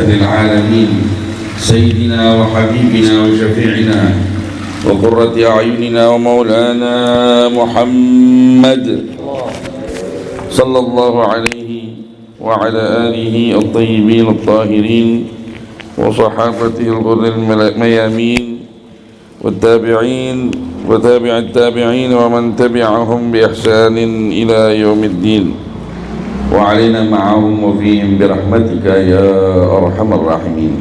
رحمة للعالمين سيدنا وحبيبنا وشفيعنا وقرة أعيننا ومولانا محمد صلى الله عليه وعلى آله الطيبين الطاهرين وصحابته الغر الميامين والتابعين وتابع التابعين ومن تبعهم بإحسان إلى يوم الدين وعلينا معهم وفيهم برحمتك يا أرحم الراحمين.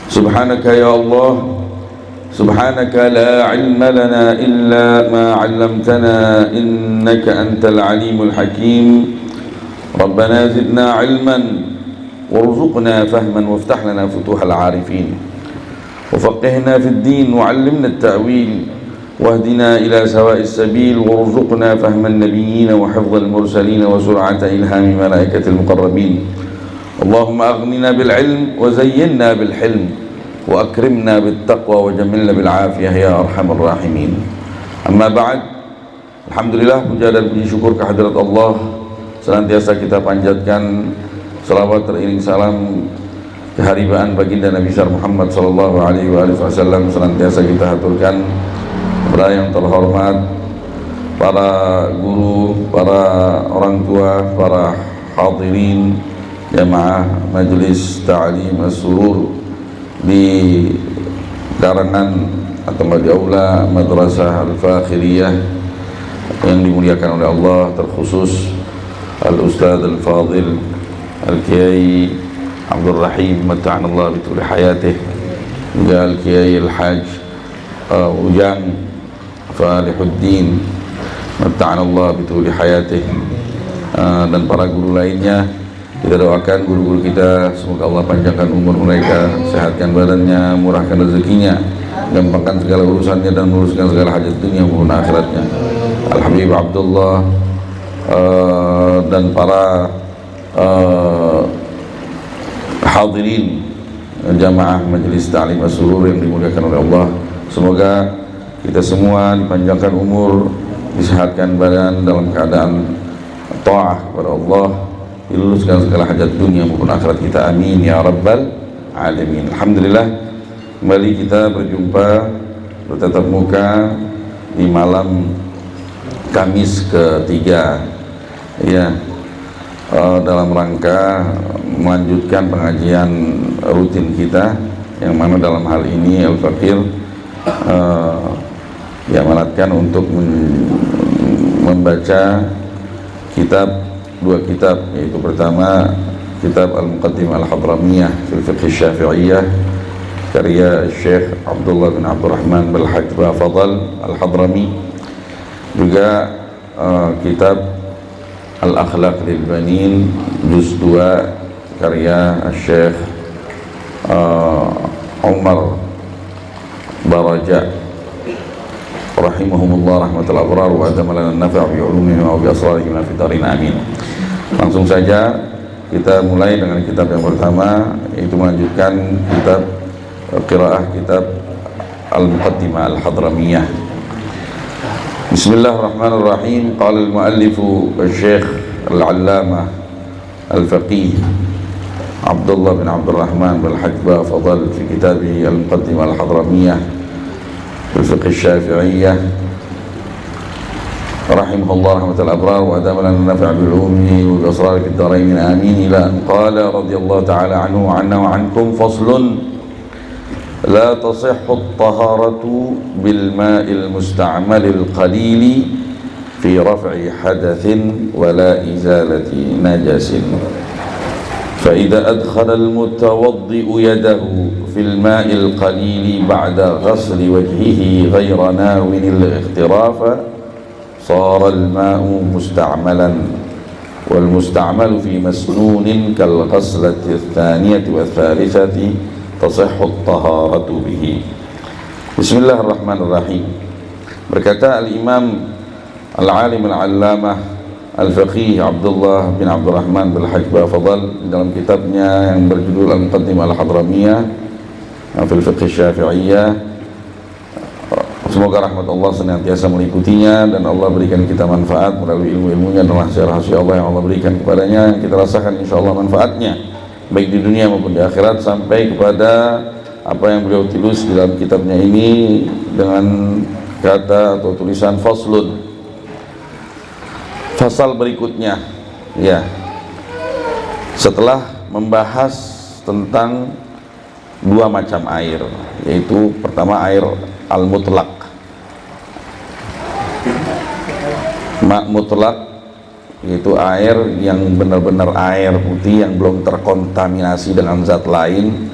سبحانك يا الله، سبحانك لا علم لنا إلا ما علمتنا إنك أنت العليم الحكيم. ربنا زدنا علما وارزقنا فهما وافتح لنا فتوح العارفين وفقهنا في الدين وعلمنا التأويل واهدنا إلى سواء السبيل وارزقنا فهم النبيين وحفظ المرسلين وسرعة إلهام ملائكة المقربين. اللهم أغننا بالعلم وزينا بالحلم وأكرمنا بالتقوى وجملنا بالعافية يا أرحم الراحمين. أما بعد, Alhamdulillah, puja dan puji syukur kehadirat Allah senantiasa kita panjatkan, salawat teriring salam keharibaan baginda Nabi besar Muhammad sallallahu alaihi wasallam senantiasa kita haturkan kepada yang terhormat para guru, para orang tua, para hadirin jamaah Majelis Ta'lim As-Surur di karangan atau di aula Madrasah Al-Fakhiriyah yang dimuliakan oleh Allah, terkhusus Al-Ustadz Al-Fadil Al-Kiai Abdul Rahim mata'anallah bituli hayatih, juga Al-Kiai Al-Haj Ujang Falihuddin mata'anallah bituli hayatih, dan para guru lainnya. Kita doakan guru-guru kita, semoga Allah panjangkan umur mereka, sehatkan badannya, murahkan rezekinya, gampangkan segala urusannya dan meluruskan segala hajat dunia maupun akhiratnya. Al-Habib Abdullah dan para hadirin jamaah Majelis Ta'lim As-Surur yang dimuliakan oleh Allah, semoga kita semua dipanjangkan umur, disehatkan badan dalam keadaan ta'ah kepada Allah, diluluskan segala hajat dunia maupun akhirat kita, amin ya rabbal alamin. Alhamdulillah, kembali kita berjumpa bertatap muka di malam Kamis ketiga ya, dalam rangka melanjutkan pengajian rutin kita, yang mana dalam hal ini Al-Fakir diamanatkan untuk membaca dua kitab, yaitu pertama kitab Al-Muqaddimah Al-Hadramiyah fil Fiqh Syafi'iyah karya Syekh Abdullah bin Abdurrahman bin Hajj Fadal Al-Hadrami, juga kitab Al-Akhlaq lil Banin juz 2 karya Syekh Umar Baraja rahimahumullah rahmatul abrar wa adamalana nafi' bi ulumihim wa bi asrarihim fi darin amin. Langsung saja kita mulai dengan kitab yang pertama, yaitu melanjutkan kitab qiraah kitab Al-Muqaddimah Al-Hadramiyah. Bismillahirrahmanirrahim. Qala al-muallif Syekh Al-Allamah Al-Faqih Abdullah bin Abdurrahman bin Hajj Fadal fi kitabih Al-Muqaddimah Al-Hadramiyah fil Fiqh Syafi'iyah rahimahullah rahmatul abrar wa adamana nafi' bil ulumi wa asrar fid darain amin, ila an qala radhiyallahu ta'ala anhu wa anna wa ankum faslun la tasihhu at-taharatu bil ma'il musta'mal al-qalil fi raf'i hadathin wa la izalati najasin. فإذا أدخل المتوضئ يده في الماء القليل بعد غسل وجهه غير ناو الاغتراف صار الماء مستعملا، والمستعمل في مسنون كالغسلة الثانية والثالثة تصح الطهارة به. بسم الله الرحمن الرحيم. Berkata Al-Imam Al-Alim Al-Allamah Al-Faqih Abdullah bin Abdurrahman bin Hajj Fadal dalam kitabnya yang berjudul Al-Muqaddimah Al-Hadramiyah fil Fiqh Syafi'iyah, semoga rahmat Allah senantiasa mengikutinya dan Allah berikan kita manfaat melalui ilmu-ilmunya dan rahasia-rahasia Allah yang Allah berikan kepadanya, yang kita rasakan insyaallah manfaatnya baik di dunia maupun di akhirat, sampai kepada apa yang beliau tulis di dalam kitabnya ini dengan kata atau tulisan faslun, fasal berikutnya, ya, setelah membahas tentang dua macam air, yaitu pertama air al-mutlaq, mutlak, yaitu air yang benar-benar air putih yang belum terkontaminasi dengan zat lain,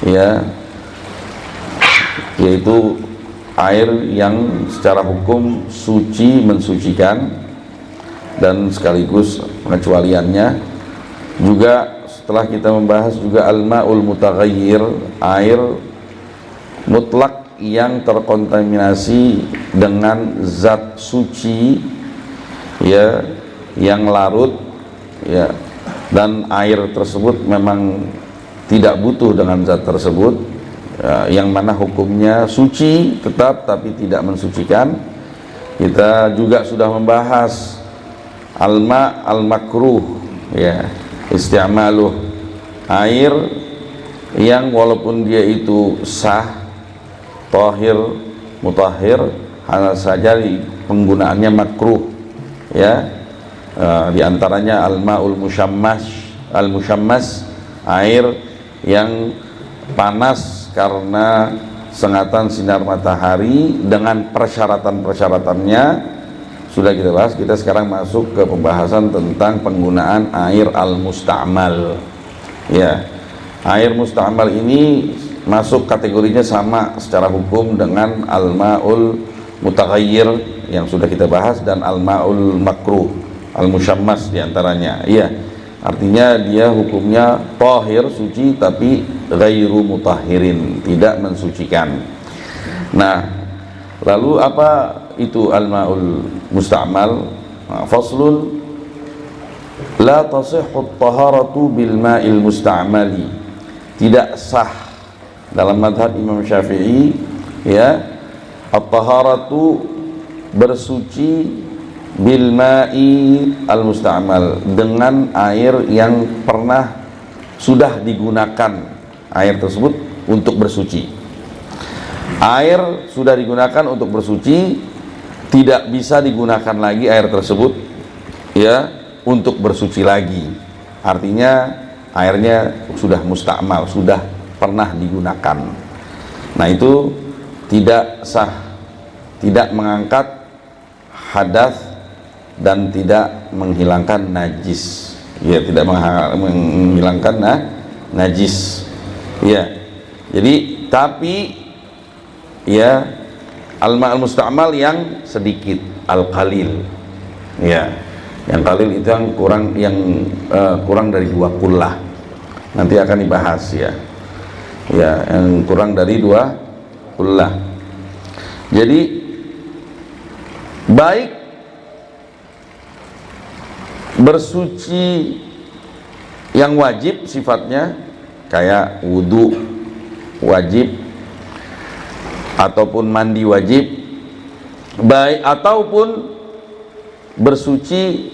ya, yaitu air yang secara hukum suci, mensucikan, dan sekaligus pengecualiannya. Juga setelah kita membahas juga al-ma'ul mutaghayyir, air mutlak yang terkontaminasi dengan zat suci, ya, yang larut, ya, dan air tersebut memang tidak butuh dengan zat tersebut, ya, yang mana hukumnya suci tetap tapi tidak mensucikan. Kita juga sudah membahas al-ma' al-makruh, ya, isti'maluh, air yang walaupun dia itu sah, tahir, mutahhir, hanya saja penggunaannya makruh, ya. Di antaranya al-ma'ul mushammas, air yang panas karena sengatan sinar matahari dengan persyaratan-persyaratannya sudah kita bahas. Kita sekarang masuk ke pembahasan tentang penggunaan air al-musta'mal, ya. Air musta'mal ini masuk kategorinya sama secara hukum dengan al-ma'ul mutaghayyir yang sudah kita bahas dan al-ma'ul makruh, al-mushammas diantaranya, iya. Artinya dia hukumnya tahir, suci, tapi ghairu mutahhirin, tidak mensucikan. Nah, lalu apa itu al-ma'ul musta'mal? Faslun, la tasihhu at-taharatu bil ma'il musta'mali. Tidak sah dalam madhab Imam Syafi'i, ya, at-taharatu bersuci bil ma'i al musta'mal, dengan air yang pernah sudah digunakan air tersebut untuk bersuci. Air sudah digunakan untuk bersuci, tidak bisa digunakan lagi air tersebut, ya, untuk bersuci lagi. Artinya airnya sudah musta'mal, sudah pernah digunakan. Nah, itu tidak sah, tidak mengangkat hadas dan tidak menghilangkan najis, ya, tidak menghilangkan najis, ya. Jadi tapi, ya, al-ma'al musta'mal yang sedikit, al-qalil, ya, yang qalil itu yang kurang dari 2 kullah, nanti akan dibahas, ya, ya, yang kurang dari 2 kullah. Jadi baik bersuci yang wajib sifatnya, kayak wudhu wajib ataupun mandi wajib, baik ataupun bersuci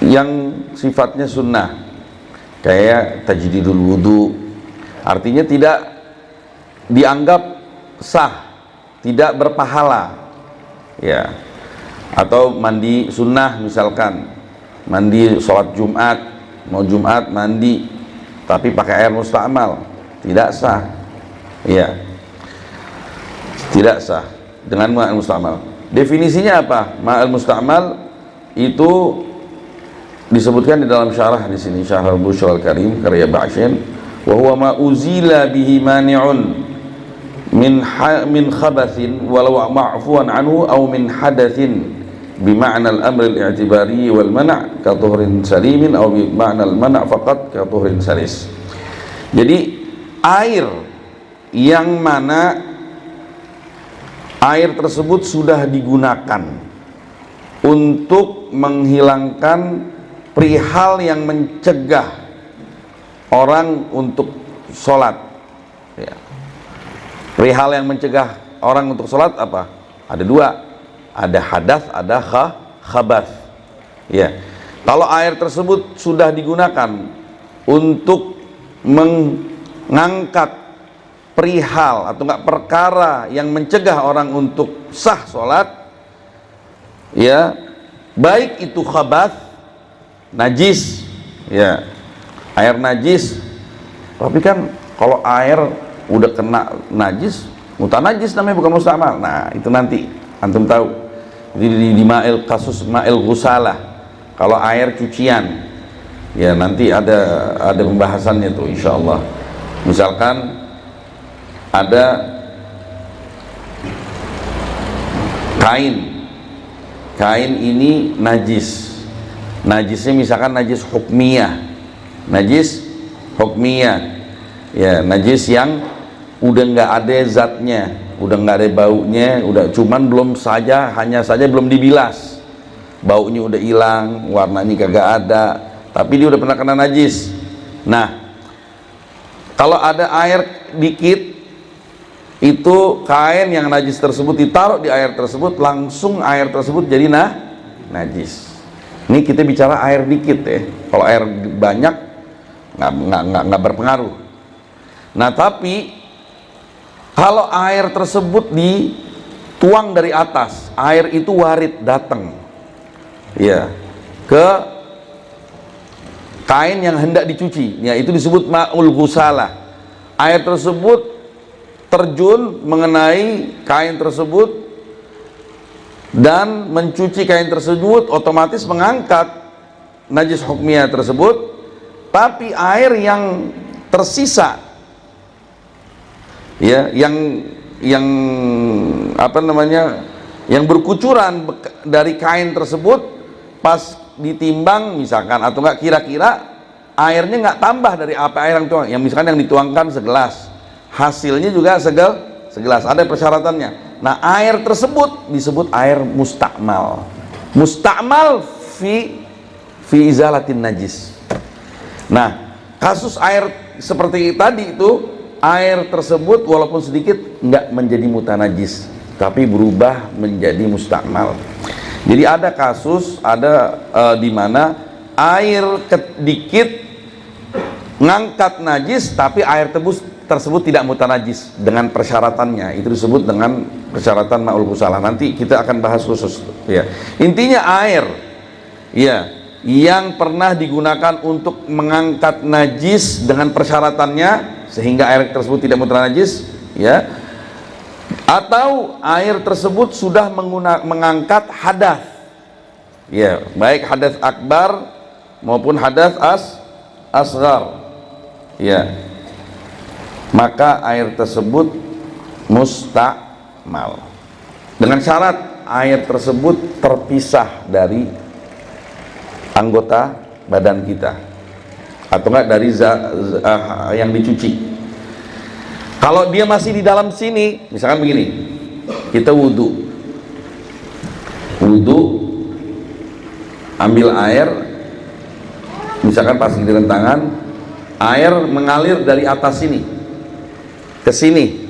yang sifatnya sunnah, kayak tajdidul wudhu, artinya tidak dianggap sah, tidak berpahala, ya. Atau mandi sunnah, misalkan mandi sholat Jumat, mau Jumat mandi tapi pakai air musta'mal, tidak sah, ya, tidak sah dengan ma'al musta'mal. Definisinya apa? Ma'al musta'mal itu disebutkan di dalam syarah di sini, Syarah Al-Bushr Al-Karim karya Ba'shin, wa huwa ma uzila bihi mani'un min khabathin walau ma'fuwan anhu aw min hadathin bima'na al-amr al-i'tibari wal mana' ka tuhrin salimin aw bima'na al-mana' faqat ka tuhrin salis. Jadi air yang mana air tersebut sudah digunakan untuk menghilangkan perihal yang mencegah orang untuk sholat, ya. Perihal yang mencegah orang untuk sholat apa? Ada 2, ada hadas, ada khabath, ya. Kalau air tersebut sudah digunakan untuk mengangkat perihal atau enggak perkara yang mencegah orang untuk sah sholat, ya, baik itu khabath, najis, ya, air najis. Tapi kan kalau air udah kena najis, mutanajis namanya, bukan mustamal. Nah, itu nanti antum tahu di ma'il, kasus ma'il ghusalah, kalau air cucian, ya nanti ada pembahasannya tuh insyaallah. Misalkan ada kain ini najisnya misalkan najis hukmiyah, ya, najis yang udah nggak ada zatnya, udah nggak ada baunya, udah cuman hanya saja belum dibilas, baunya udah hilang, warnanya kagak ada, tapi dia udah pernah kena najis. Nah, kalau ada air dikit, itu kain yang najis tersebut ditaruh di air tersebut, langsung air tersebut jadi najis. Ini kita bicara air dikit ya. Kalau air banyak nggak berpengaruh. Nah, tapi kalau air tersebut dituang dari atas, air itu warid datang, ya, ke kain yang hendak dicuci, ya, itu disebut ma'ul ghusalah. Air tersebut terjun mengenai kain tersebut dan mencuci kain tersebut, otomatis mengangkat najis hukmiyah tersebut. Tapi air yang tersisa, ya, yang apa namanya, yang berkucuran dari kain tersebut, pas ditimbang misalkan, atau enggak kira-kira airnya nggak tambah dari apa air yang misalkan yang dituangkan segelas, hasilnya juga segelas, ada persyaratannya. Nah, air tersebut disebut air mustakmal fi izalatin najis. Nah, kasus air seperti tadi itu, air tersebut walaupun sedikit nggak menjadi mutanajis, tapi berubah menjadi mustakmal. Jadi ada kasus, di mana air dikit ngangkat najis, tapi air tersebut tidak mutanajis dengan persyaratannya. Itu disebut dengan persyaratan ma'ul ghusalah. Nanti kita akan bahas khusus, ya. Intinya air, ya, yang pernah digunakan untuk mengangkat najis dengan persyaratannya sehingga air tersebut tidak mutanajis, ya, atau air tersebut sudah mengangkat hadas, ya, baik hadas akbar maupun hadas asghar, ya, maka air tersebut mustakmal, dengan syarat air tersebut terpisah dari anggota badan kita, atau enggak dari yang dicuci. Kalau dia masih di dalam sini, misalkan begini, kita wudhu, ambil air, misalkan pas giliran tangan, air mengalir dari atas sini ke sini,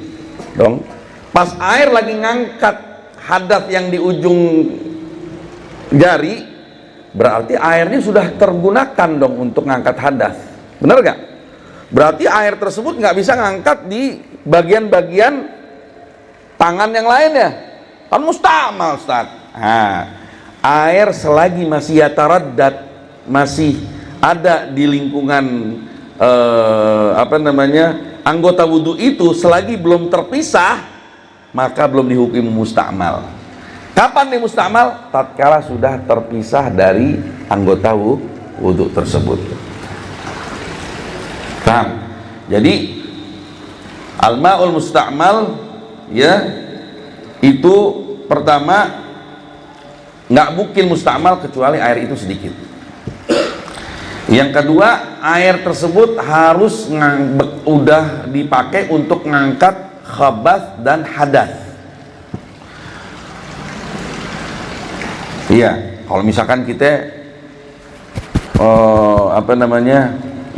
dong. Pas air lagi ngangkat hadas yang di ujung jari, berarti airnya sudah tergunakan dong untuk ngangkat hadas, benar gak? Berarti air tersebut nggak bisa ngangkat di bagian-bagian tangan yang lainnya, kan mustakmal, Ustaz. Nah, air selagi masih yataraddad, masih ada di lingkungan anggota wudhu itu, selagi belum terpisah, maka belum dihukumi mustakmal. Kapan nih mustakmal? Tatkala sudah terpisah dari anggota wudhu tersebut. Paham? Jadi al-ma'ul mustakmal, ya, itu pertama nggak mungkin mustakmal kecuali air itu sedikit. Yang kedua, air tersebut harus udah dipakai untuk ngangkat khabath dan hadas. Iya, kalau misalkan kita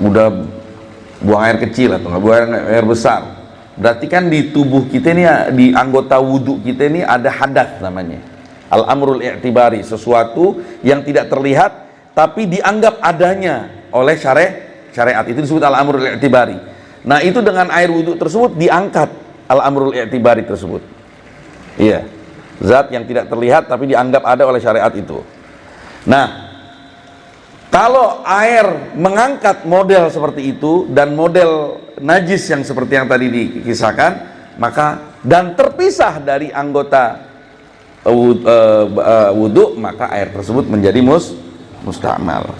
udah buang air kecil atau nggak buang air besar, berarti kan di tubuh kita ini, di anggota wudhu kita ini ada hadas namanya, al-amrul i'tibari, sesuatu yang tidak terlihat tapi dianggap adanya oleh syariat, itu disebut al-amrul i'tibari. Nah, itu dengan air wudhu tersebut diangkat al-amrul i'tibari tersebut. Iya, zat yang tidak terlihat tapi dianggap ada oleh syariat itu. Nah, kalau air mengangkat model seperti itu dan model najis yang seperti yang tadi dikisahkan, maka dan terpisah dari anggota wudhu, maka air tersebut menjadi mustamal.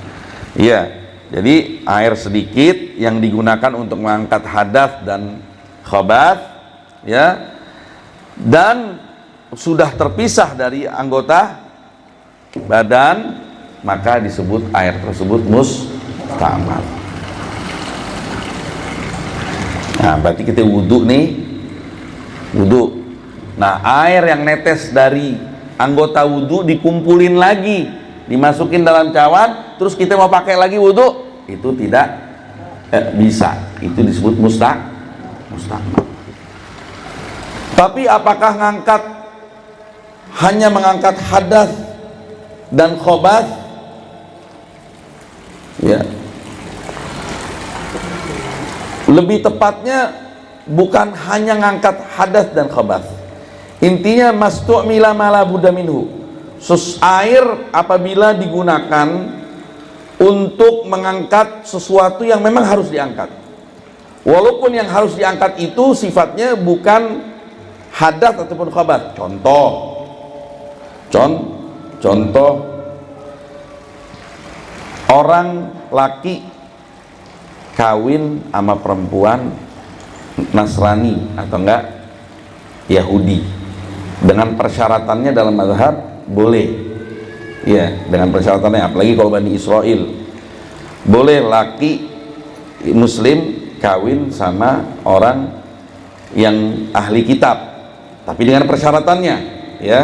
Iya, jadi air sedikit yang digunakan untuk mengangkat hadas dan khabath, ya, dan sudah terpisah dari anggota badan, maka disebut air tersebut mustamal. Nah, berarti kita wudhu nih, wudhu. Nah, air yang netes dari anggota wudhu dikumpulin lagi, dimasukin dalam cawan, terus kita mau pakai lagi wudhu, itu tidak bisa. Itu disebut mustamal. Tapi apakah hanya mengangkat hadas dan khobath? Ya, lebih tepatnya bukan hanya ngangkat hadas dan khobath. Intinya mastu'mila mala budda minhu. Air apabila digunakan untuk mengangkat sesuatu yang memang harus diangkat, walaupun yang harus diangkat itu sifatnya bukan hadas ataupun khabath. Contoh orang laki kawin sama perempuan Nasrani atau enggak Yahudi, dengan persyaratannya dalam mazhab boleh, ya, dengan persyaratannya. Apalagi kalau Bani Israel, boleh laki muslim kawin sama orang yang ahli kitab, tapi dengan persyaratannya, ya,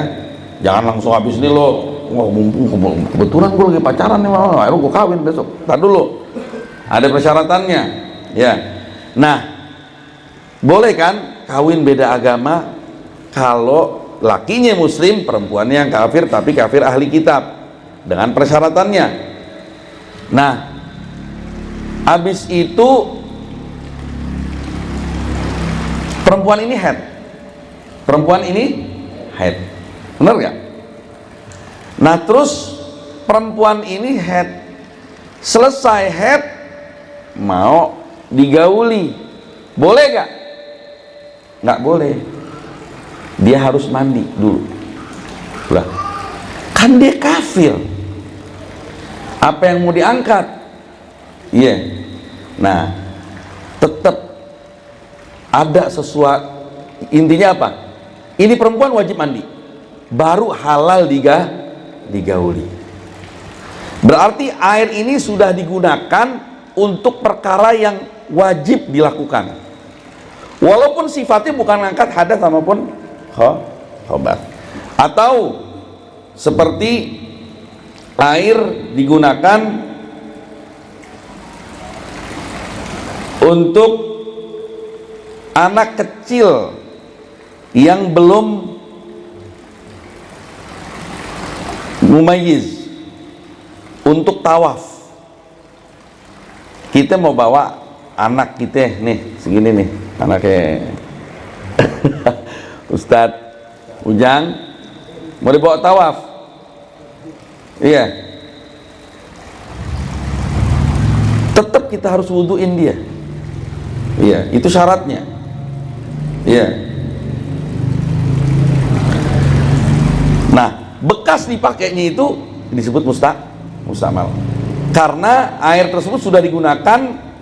jangan langsung habis ini lo, wah mumpung kebetulan gue lagi pacaran nih, ayo gue kawin besok. Tar dulu, ada persyaratannya, ya. Nah, boleh kan kawin beda agama kalau lakinya muslim, perempuannya yang kafir, tapi kafir ahli kitab, dengan persyaratannya. Nah, habis itu perempuan ini head, benar gak? Nah, terus perempuan ini head, selesai head mau digauli, boleh gak? Nggak boleh, dia harus mandi dulu. Lah, kan dia kafir, apa yang mau diangkat? Iya. Nah, tetap ada sesuatu. Intinya apa? Ini perempuan wajib mandi, baru halal digauli. Berarti air ini sudah digunakan untuk perkara yang wajib dilakukan, walaupun sifatnya bukan ngangkat hadas maupun khobath. Atau seperti air digunakan untuk anak kecil yang belum mumayyiz, untuk tawaf. Kita mau bawa anak kita nih, segini nih, anaknya Ustadz Ujang, mau dibawa tawaf. Iya, tetap kita harus wuduin dia. Iya, itu syaratnya. Iya. Nah, bekas dipakainya itu disebut mustamal, karena air tersebut sudah digunakan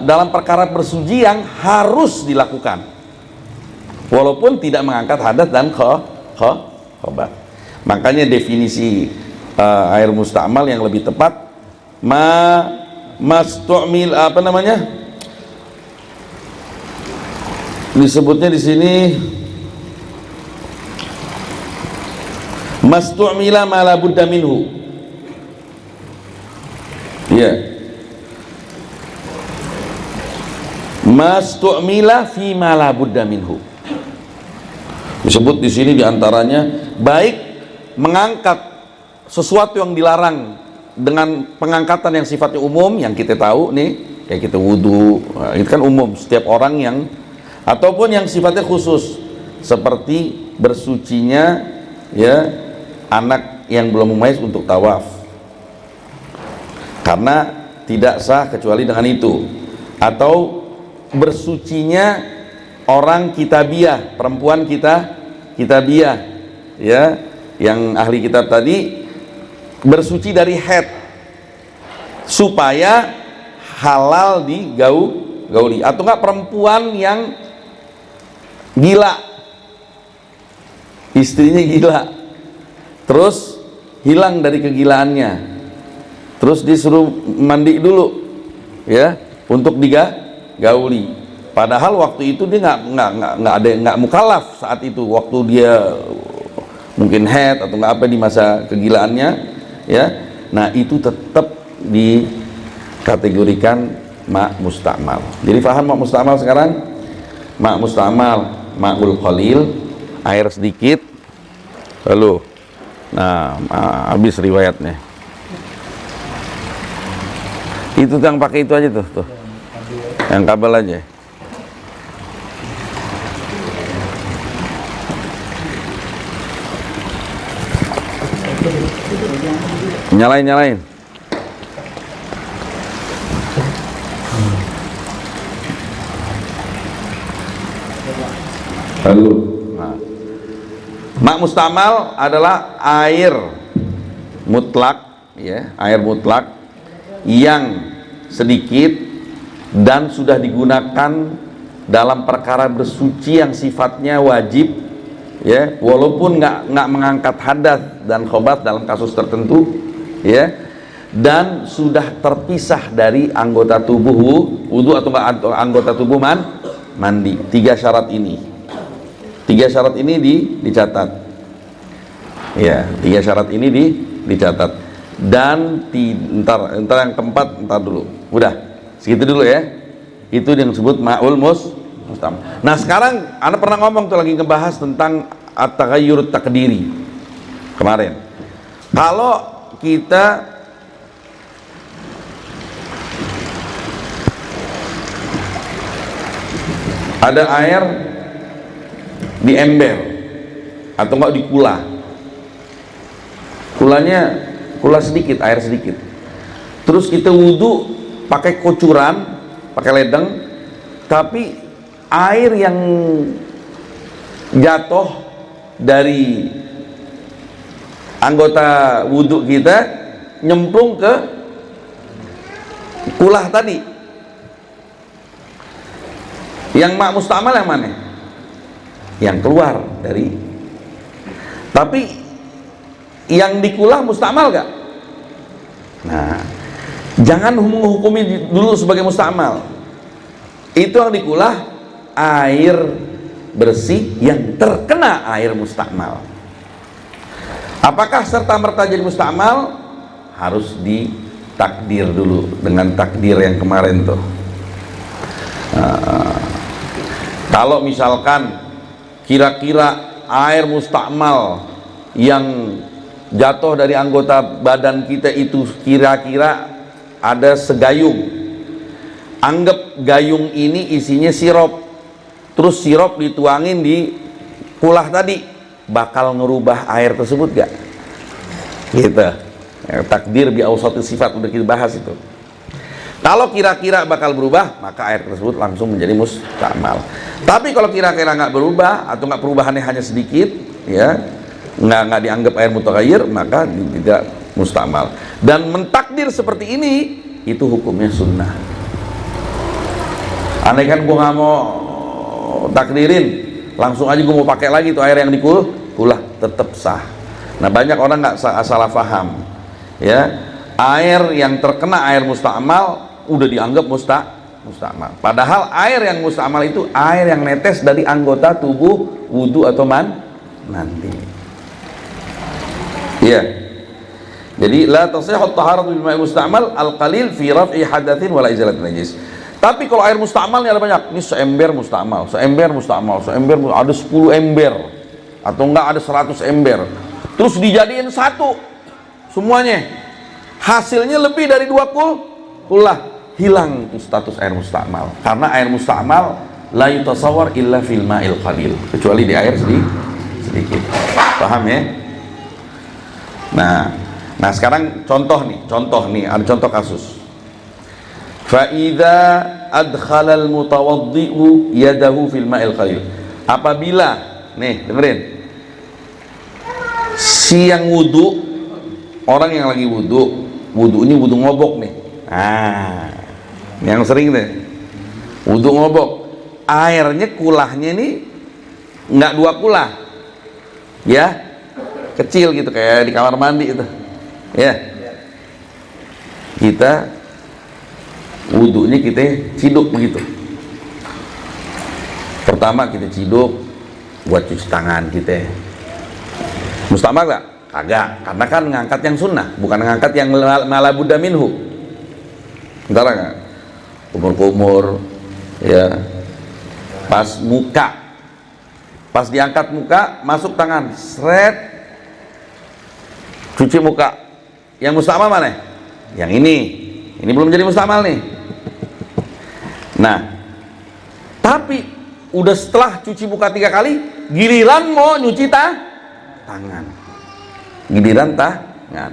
dalam perkara bersuci yang harus dilakukan, walaupun tidak mengangkat hadas dan khobath. Makanya definisi air mustamal yang lebih tepat, mastu'mil, apa namanya, disebutnya di sini mastu'mila ma la budda minhu. Ya, mastu'mila fi ma la budda minhu. Disebut di sini diantaranya baik mengangkat sesuatu yang dilarang dengan pengangkatan yang sifatnya umum yang kita tahu nih, kayak kita wudhu, itu kan umum setiap orang yang, ataupun yang sifatnya khusus seperti bersucinya ya anak yang belum mumayyiz untuk tawaf, karena tidak sah kecuali dengan itu. Atau bersucinya orang kitabiyah, perempuan kitabiyah ya, yang ahli kitab tadi, bersuci dari haid supaya halal digauli. Atau enggak perempuan yang gila, istrinya gila, terus hilang dari kegilaannya, terus disuruh mandi dulu ya untuk digauli, padahal waktu itu dia nggak mukallaf saat itu, waktu dia mungkin haid atau nggak apa di masa kegilaannya ya. Nah itu tetap dikategorikan ma' musta'mal. Jadi paham ma' musta'mal sekarang? Ma' musta'mal ma'ul qalil, air sedikit, lalu nah habis riwayatnya. Itu yang pakai itu aja tuh, yang kabel aja. Nyalain. Lalu, ma' mustamal adalah air mutlak, ya, air mutlak yang sedikit dan sudah digunakan dalam perkara bersuci yang sifatnya wajib, ya, walaupun nggak mengangkat hadas dan khobat dalam kasus tertentu, ya, dan sudah terpisah dari anggota tubuh wudu atau anggota tubuh mandi. Tiga syarat ini dicatat, ya, tiga syarat ini dicatat. Dan ntar yang keempat, ntar dulu, udah segitu dulu ya, itu yang disebut ma'ul mustamal. Nah sekarang Anda pernah ngomong tuh, lagi ngebahas tentang at-taghayyur takdiri kemarin. Kalau kita ada air di ember atau enggak di kula sedikit, air sedikit, terus kita wudhu pakai kocuran, pakai ledeng, tapi air yang jatuh dari anggota wudhu kita nyemplung ke kulah tadi. Yang ma' mustamal yang mana? Yang keluar dari, tapi yang dikulah mustamal gak? Nah, jangan menghukumi dulu sebagai mustamal. Itu yang dikulah air bersih yang terkena air mustamal. Apakah serta merta jadi mustamal? Harus ditakdir dulu dengan takdir yang kemarin tuh. Kalau misalkan kira-kira air mustamal yang jatuh dari anggota badan kita itu kira-kira ada segayung, anggap gayung ini isinya sirup, terus sirup dituangin di kulah tadi, bakal ngerubah air tersebut gak? Gitu ya, takdir bi awsati sifat udah kita bahas itu. Kalau kira-kira bakal berubah, maka air tersebut langsung menjadi mustamal. Tapi kalau kira-kira nggak berubah atau nggak perubahannya hanya sedikit, ya, nggak dianggap air mutaghayyir, maka tidak mustamal. Dan mentakdir seperti ini itu hukumnya sunnah. Andai kan gue nggak mau takdirin, langsung aja gue mau pakai lagi tuh air yang dikulah, tetap sah. Nah banyak orang nggak salah paham, ya, air yang terkena air mustamal udah dianggap mustamal. Padahal air yang mustamal itu air yang netes dari anggota tubuh wudu atau mandi. Iya. Jadi la tasihhu at-taharatu bil ma'i mustamal al-qalil fi raf'i hadatsin wala izalatin najis. Tapi kalau air mustamalnya ada banyak, ini seember mustamal, ada 10 ember atau enggak ada 100 ember. Terus dijadiin satu semuanya. hasilnya lebih dari 2 kullah, hilang itu status air mustakmal. Karena air mustakmal la yutasawwar illa fil ma'il qalil, kecuali di air sedikit. Paham ya? Nah sekarang contoh nih, ada contoh kasus. Fa idza adkhala al mutawaddi'u yadahu fil ma'il qalil. Apabila, nih dengerin, si yang wudu, orang yang lagi wudu ini wudu ngobok nih. Yang sering deh wudu ngobok, airnya kulahnya ini nggak 2 kulah ya, kecil gitu kayak di kamar mandi itu ya. Kita wudunya kita ciduk begitu. Pertama kita ciduk buat cuci tangan kita. Mustakmal gak? Kagak, karena kan ngangkat yang sunnah, bukan ngangkat yang malabudda minhu. Bentar gak? Kumur-kumur ya. Pas muka, pas diangkat muka, masuk tangan, seret, cuci muka. Yang mustakmal mana? Yang ini belum jadi mustakmal nih. Nah, tapi udah setelah cuci muka 3 kali, giliran mau nyuci tangan. Giliran tangan.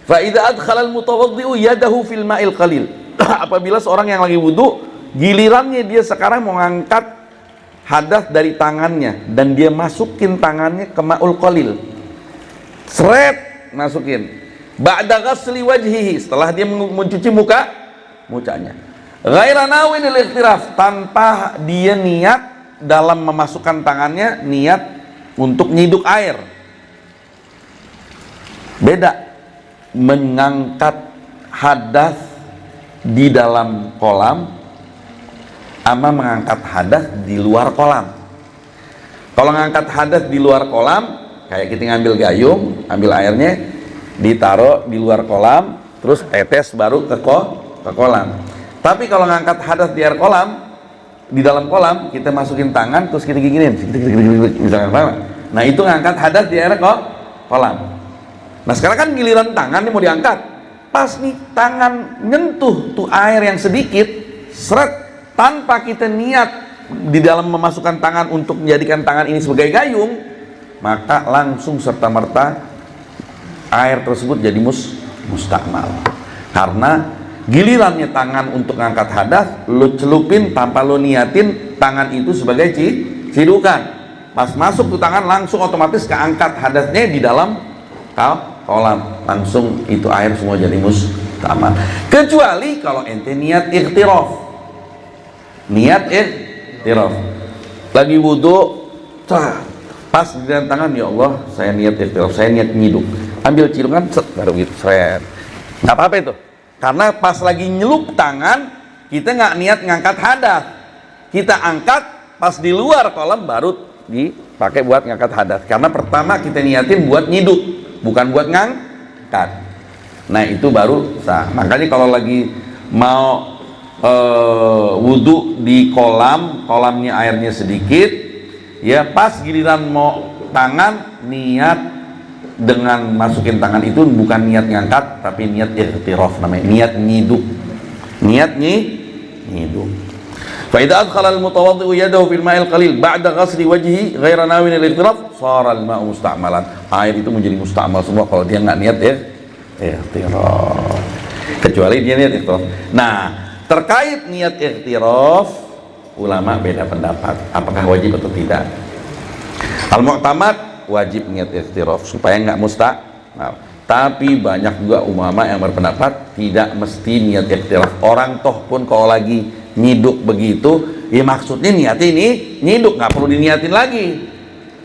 Fa idza adkhala al-mutawaddi'u yadahu fil ma'il qalil. Apabila seorang yang lagi wudu, gilirannya dia sekarang mau ngangkat hadas dari tangannya dan dia masukin tangannya ke ma'ul qalil. Seret, masukin. Ba'da ghasli wajhihi, setelah dia mencuci mukanya. Ghaira nawin al-ikhtiraf, tanpa dia niat dalam memasukkan tangannya, niat untuk nyiduk air. Beda mengangkat hadas di dalam kolam sama mengangkat hadas di luar kolam. Kalau ngangkat hadas di luar kolam, kayak kita ngambil gayung, ambil airnya, ditaruh di luar kolam, terus tetes baru ke kolam. Tapi kalau ngangkat hadas di air kolam, di dalam kolam, kita masukin tangan, terus kita giniin, misalnya. Nah itu ngangkat hadas di air kolam. Nah sekarang kan giliran tangan nih mau diangkat, pas nih tangan nyentuh tuh air yang sedikit, seret, tanpa kita niat di dalam memasukkan tangan untuk menjadikan tangan ini sebagai gayung, maka langsung serta-merta air tersebut jadi mustakmal. Karena gilirannya tangan untuk ngangkat hadas, lo celupin tanpa lo niatin tangan itu sebagai cidukan. Pas masuk tuh tangan langsung otomatis keangkat hadasnya di dalam kolam, langsung itu air semua jadi mustakmal. Kecuali kalau ente niat ikhtiraf. Lagi wudu, pas di dalam tangan, ya Allah, saya niat ikhtiraf, saya niat nyiduk. Ambil cidukan, baru gitu, seret. Nggak apa-apa itu. Karena pas lagi nyelup tangan, kita nggak niat ngangkat hadas. Kita angkat pas di luar kolam baru dipakai buat ngangkat hadas. Karena pertama kita niatin buat nyiduk, bukan buat ngangkat. Nah itu baru sah. Makanya kalau lagi mau wudhu di kolamnya airnya sedikit, ya pas giliran mau tangan, niat dengan masukin tangan itu bukan niat ngangkat, tapi niat ikhtiraf, namanya niat nyiduk. Fa idza adkhala al-mutawaddi'u yadahu fil ma'il qalil ba'da ghasli wajhihi ghaira nawin al-ikhtiraf sara al-ma'u musta'malan. Air itu menjadi mustakmal semua kalau dia nggak niat ikhtiraf. Kecuali dia niat ikhtiraf. Nah, terkait niat ikhtiraf, ulama beda pendapat apakah wajib atau tidak. Al-mu'tamad wajib niat ikhtiraf supaya nggak mustakmal. Tapi banyak juga ulama yang berpendapat tidak mesti niat ikhtiraf. Orang toh pun kalau lagi nyiduk begitu, ya maksudnya niat ini nyiduk, nggak perlu diniatin lagi.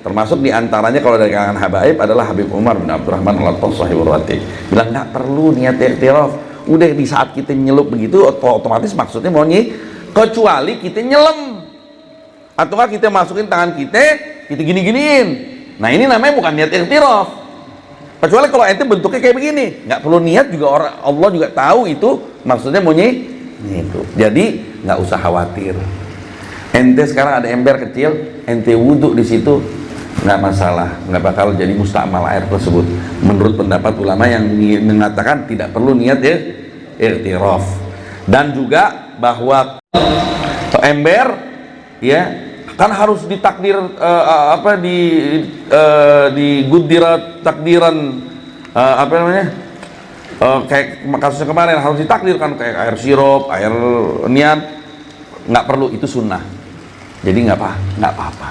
Termasuk diantaranya kalau dari kalangan habaib adalah Habib Umar bin Abdurrahman al-Atas sahibul ratib, bilang nggak perlu niat ikhtiraf. Udah di saat kita nyelup begitu otomatis maksudnya mau kecuali kita nyelam atau kita masukin tangan kita gini-giniin. Nah ini namanya bukan niat ikhtiraf. Kecuali kalau ente bentuknya kayak begini, nggak perlu niat juga, Allah juga tahu itu maksudnya mau itu. Jadi nggak usah khawatir. Ente sekarang ada ember kecil, ente wudhu di situ, nggak masalah, nggak bakal jadi mustakmal air tersebut. menurut pendapat ulama yang mengatakan tidak perlu niat i'tiraf. Dan juga bahwa ember ya kan harus ditakdir di gudira takdiran kayak kasusnya kemarin harus ditakdirkan kayak air sirup, air niat, nggak perlu, itu sunnah. Jadi nggak apa-apa.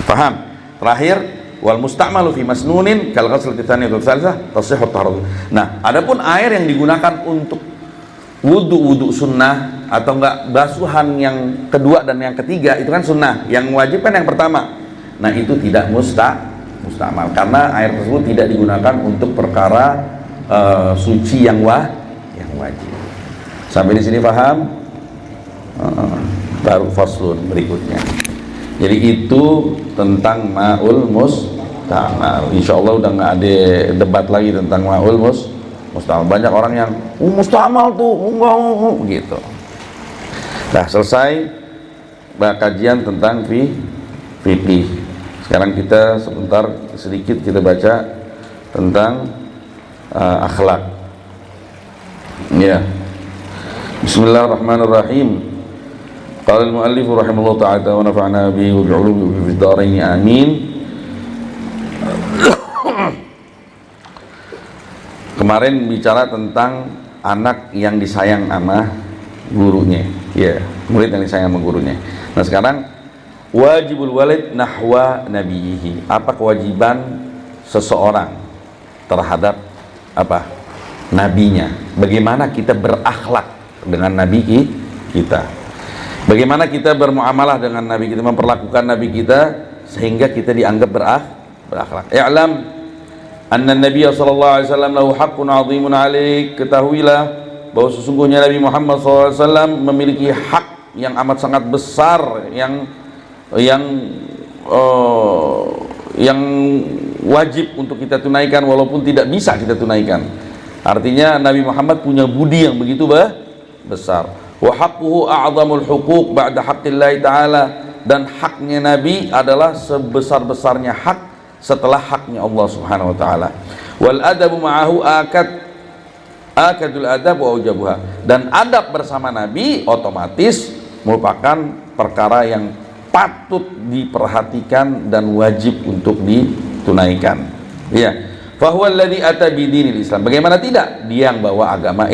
Paham? Terakhir, wal musta'malu fi masnunin kal ghusl tsani wa tsalitsah tasihhu taharrud. Nah, adapun air yang digunakan untuk wudu sunnah atau enggak basuhan yang kedua dan yang ketiga itu kan sunnah. Yang wajib kan yang pertama. Nah, itu tidak musta'mal karena air tersebut tidak digunakan untuk perkara suci yang wajib. Sampai di sini paham? Baru faslun berikutnya. Jadi itu tentang ma'ul musta'mal. Insyaallah udah nggak ada debat lagi tentang ma'ul musta'mal. Banyak orang yang musta'mal tuh enggak gitu. Nah, selesai kajian tentang fikih. Sekarang kita sedikit kita baca tentang akhlak. Ya. Bismillahirrahmanirrahim. Qala al-muallif rahimahullah ta'ala wa nafa'na bihi wa bi'ulumihi fid dharain amin. Kemarin bicara tentang anak yang disayang sama gurunya, ya, murid yang disayang sama gurunya. Nah, sekarang wajibul walid nahwa nabiyihi. Apa kewajiban seseorang terhadap apa? Nabinya. Bagaimana kita berakhlak dengan nabi kita? Bagaimana kita bermuamalah dengan nabi kita, memperlakukan nabi kita sehingga kita dianggap berakhlak. I'lam anna Nabiy sallallahu alaihi wasallam lahu haqqun 'azimun 'alaik. Ketahuilah bahwa sesungguhnya Nabi Muhammad sallallahu alaihi wasallam memiliki hak yang amat sangat besar yang wajib untuk kita tunaikan walaupun tidak bisa kita tunaikan. Artinya Nabi Muhammad punya budi yang begitu besar. Wa haqquhu a'zamul huquq ba'da haqqillahi ta'ala, dan haknya Nabi adalah sebesar-besarnya hak setelah haknya Allah Subhanahu wa taala. Wal adabu ma'ahu akadul adab wa aujabuha, dan adab bersama Nabi otomatis merupakan perkara yang patut diperhatikan dan wajib untuk ditunaikan. Ya. Fa huwa alladhi ata bidinil Islam. Bagaimana tidak? Dia yang bawa agama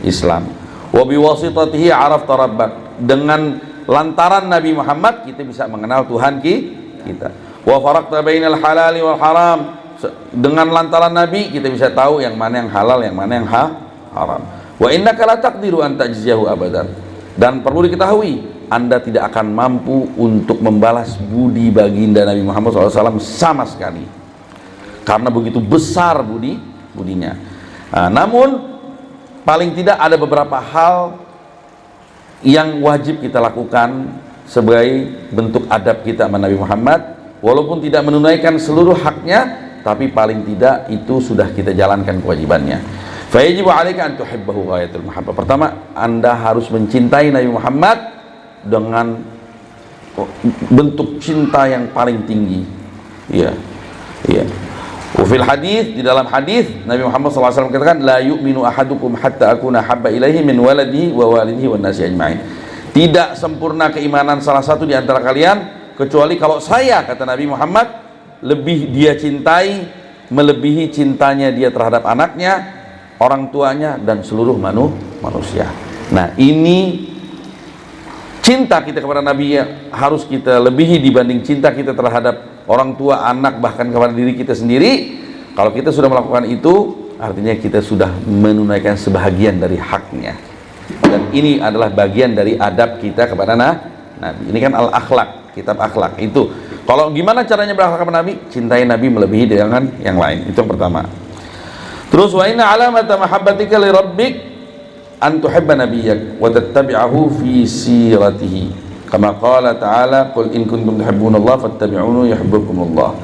Islam. Wa biwasitatihi arafta rabbak. Dengan lantaran Nabi Muhammad kita bisa mengenal Tuhan kita. Wa faraqta bainal halali wal haram. Dengan lantaran Nabi kita bisa tahu yang mana yang halal, yang mana yang haram. Wa innaka la taqdiru an tajziyahu abadan. Dan perlu diketahui, Anda tidak akan mampu untuk membalas budi baginda Nabi Muhammad SAW sama sekali, karena begitu besar budinya. Nah, namun paling tidak ada beberapa hal yang wajib kita lakukan sebagai bentuk adab kita sama Nabi Muhammad, walaupun tidak menunaikan seluruh haknya, tapi paling tidak itu sudah kita jalankan kewajibannya. Fa yajibu 'alaika an tuhibbahu ghayatul mahabbah. Pertama, Anda harus mencintai Nabi Muhammad dengan bentuk cinta yang paling tinggi. Iya. Ufil hadis, di dalam hadis Nabi Muhammad SAW katakan, la yu'minu ahadukum hatta akuna habba ilaihi min waladihi wa walidihi wan nasi ajma'in. Tidak sempurna keimanan salah satu di antara kalian kecuali kalau saya, kata Nabi Muhammad, lebih dia cintai melebihi cintanya dia terhadap anaknya, orang tuanya, dan seluruh manusia. Nah, ini cinta kita kepada Nabi harus kita lebihi dibanding cinta kita terhadap orang tua, anak, bahkan kepada diri kita sendiri. Kalau kita sudah melakukan itu, artinya kita sudah menunaikan sebahagian dari haknya. Dan ini adalah bagian dari adab kita kepada Nabi. Ini kan al-akhlak, kitab akhlak. Itu kalau gimana caranya berakhlak kepada Nabi? Cintai Nabi melebihi dengan yang lain. Itu yang pertama. Terus wa inna alamata mahabbatika li rabbik an tuhibba nabiyyak wa tattabi'ahu fi siratihi. Kama qala ta'ala, qul in kuntum tuhibbunallaha fattabi'uni yuhibbukumullah.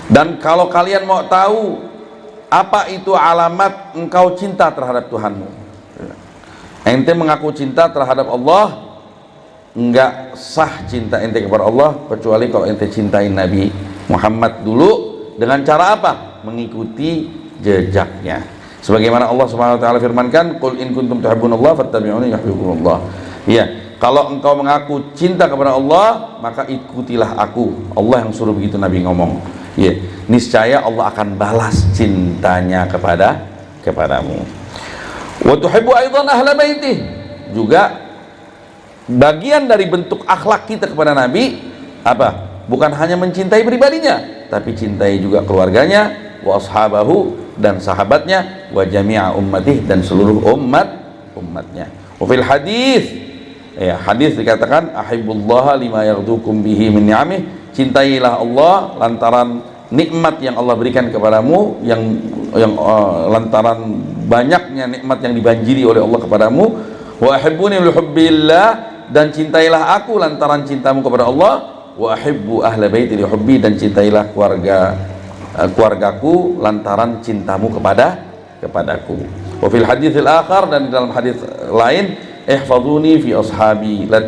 Dan kalau kalian mau tahu apa itu alamat engkau cinta terhadap Tuhanmu, ente mengaku cinta terhadap Allah, enggak sah cinta ente kepada Allah kecuali kalau ente cintai Nabi Muhammad dulu. Dengan cara apa? mengikuti jejaknya. Sebagaimana Allah Subhanahu wa taala firmankan, "Qul in kuntum tuhibbunallah fattabi'uni yuhibbukumullah." Ya, kalau engkau mengaku cinta kepada Allah, maka ikutilah aku. Allah yang suruh begitu Nabi ngomong. Ya, niscaya Allah akan balas cintanya kepadamu. Wa tuhibbu aidan ahla baitih. Juga bagian dari bentuk akhlak kita kepada Nabi apa? Bukan hanya mencintai pribadinya, tapi cintai juga keluarganya, wa ashabahu, dan sahabatnya, wa jami'a ummatih, dan seluruh umatnya. Wa fil hadis, ya, hadis dikatakan ahibbullaha lima yaghdukum bihi min ni'amih, cintailah Allah lantaran nikmat yang Allah berikan kepadamu, yang lantaran banyaknya nikmat yang dibanjiri oleh Allah kepadamu. Wa ahibbuni li hubbillah, dan cintailah aku lantaran cintamu kepada Allah. Wa ahibbu ahla baiti li hubbi, dan cintailah keluargaku lantaran cintamu kepadaku. Wa fil haditsil akhar, dan dalam hadis lain, ihfazuni fi ashabi la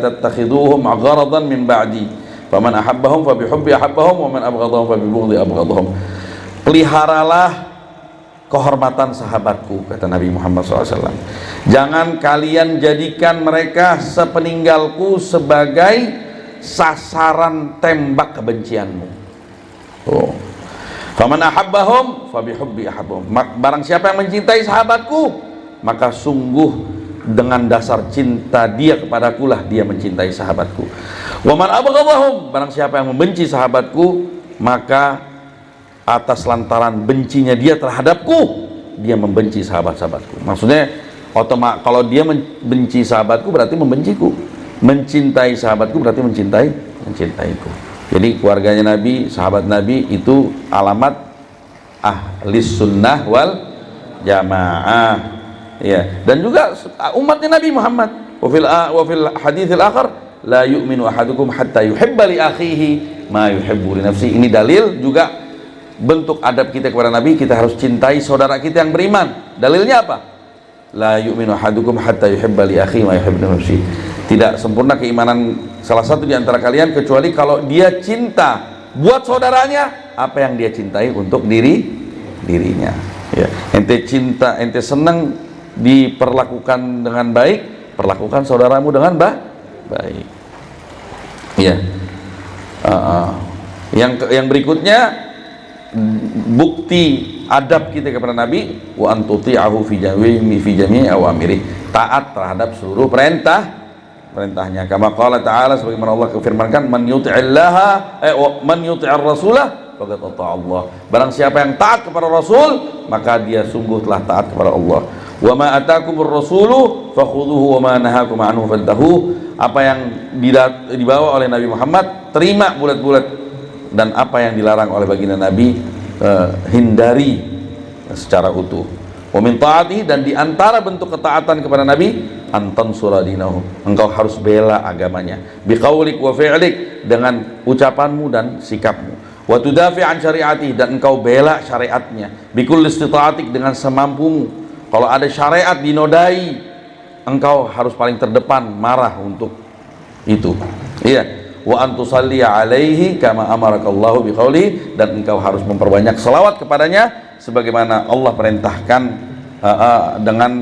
tattakhiduhum gharadan min ba'di faman ahabbahum fa bihubbi ahabbahum wa man abghadahum fa bibughdi abghadahum. Peliharalah kehormatan sahabatku, kata Nabi Muhammad SAW. Jangan kalian jadikan mereka sepeninggalku sebagai sasaran tembak kebencianmu. Faman ahabbahum fa bihubbi ahabbahum. Barang siapa yang mencintai sahabatku, maka sungguh dengan dasar cinta dia kepadaku lah dia mencintai sahabatku. Wa man abghadahum, barang siapa yang membenci sahabatku, maka atas lantaran bencinya dia terhadapku, dia membenci sahabat-sahabatku. Maksudnya kalau dia membenci sahabatku berarti membenciku, mencintai sahabatku berarti mencintaiku. Jadi keluarganya Nabi, sahabat Nabi itu alamat ahlis sunnah wal jamaah, ya. Dan juga umatnya Nabi Muhammad. Wa fil haditsil akhar, la yu'minu ahadukum hatta yuhibba li akhihi ma yuhibbu li nafsihi. Ini dalil juga bentuk adab kita kepada Nabi, kita harus cintai saudara kita yang beriman. Dalilnya apa? La yu'minu ahadukum hatta yuhibba li akhihi ma yuhibbu li nafsihi. Tidak sempurna keimanan salah satu di antara kalian kecuali kalau dia cinta buat saudaranya apa yang dia cintai untuk dirinya. Ya. Ente cinta, ente senang diperlakukan dengan baik, perlakukan saudaramu dengan baik. Ya. Yang berikutnya, bukti adab kita kepada Nabi, wa antuti'ahu fi jami'i awamiri, taat terhadap seluruh perintahnya. Kama qala ta'ala, sebagaimana Allah firmankan, man yuti'ir rasulah faqad ata'a Allah. Barang siapa yang taat kepada Rasul, maka dia sungguh telah taat kepada Allah. Wa ma atakumur rasulu fakhudhuhu wa ma nahakum anhu fantahu. Apa yang dibawa oleh Nabi Muhammad, terima bulat-bulat, dan apa yang dilarang oleh baginda Nabi, hindari secara utuh. Wa min ta'ati, dan di antara bentuk ketaatan kepada Nabi, antan suradinahu, engkau harus bela agamanya, biqaulik wa fi'lik, dengan ucapanmu dan sikapmu, wa tudafi an syari'ati, dan engkau bela syariatnya, bikul istita'atik, dengan semampumu. Kalau ada syariat dinodai, engkau harus paling terdepan marah untuk itu. Iya. Wa antusalli alaihi kama amarakallahu biqaulihi, dan engkau harus memperbanyak selawat kepadanya sebagaimana Allah perintahkan dengan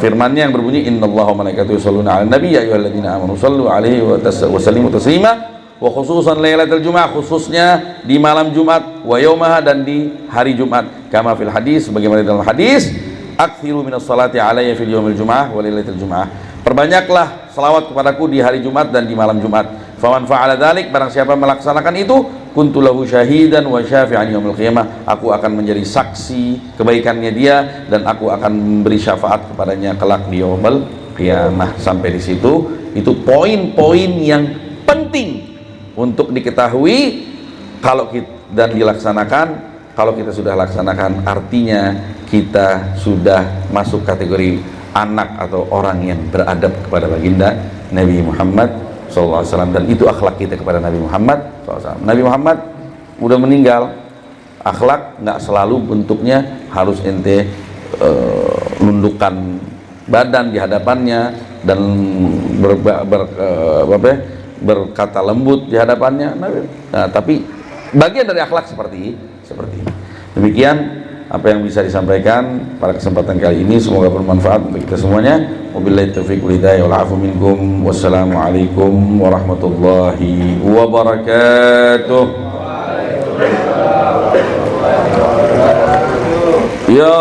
firman-Nya yang berbunyi, innallaha wa malaikatahu yusholluna 'alan nabi ya ayyuhalladzina amanu shallu 'alaihi wa sallimu taslima. Wa khususan lailatul jumat, khususnya di malam Jumat, wa yaumaha, dan di hari Jumat, kama fil hadis, sebagaimana dalam hadis, aktsiru minas salati 'alayya fil yaumil jumu'ah wa lailatul jumu'ah. Perbanyaklah selawat kepadaku di hari Jumat dan di malam Jumat. Faman fa'ala dzalik, barang siapa melaksanakan itu, kuntu lahu syahidan wa syafi'an yaumil qiyamah, aku akan menjadi saksi kebaikannya dia, dan aku akan memberi syafaat kepadanya kelak di yaumil qiyamah. Sampai di situ, itu poin-poin yang penting untuk diketahui kalau kita, dan dilaksanakan. Kalau kita sudah laksanakan, artinya kita sudah masuk kategori anak atau orang yang beradab kepada baginda Nabi Muhammad SAW, dan itu akhlak kita kepada Nabi Muhammad SAW. Nabi Muhammad udah meninggal, akhlak nggak selalu bentuknya harus ente nundukkan badan di hadapannya dan berkata lembut di hadapannya. Nah, tapi bagian dari akhlak seperti ini. Demikian apa yang bisa disampaikan pada kesempatan kali ini, semoga bermanfaat untuk kita semuanya. Wabillahi taufiq wal hidayah wal afu minkum. Wassalamualaikum warahmatullahi wabarakatuh. Ya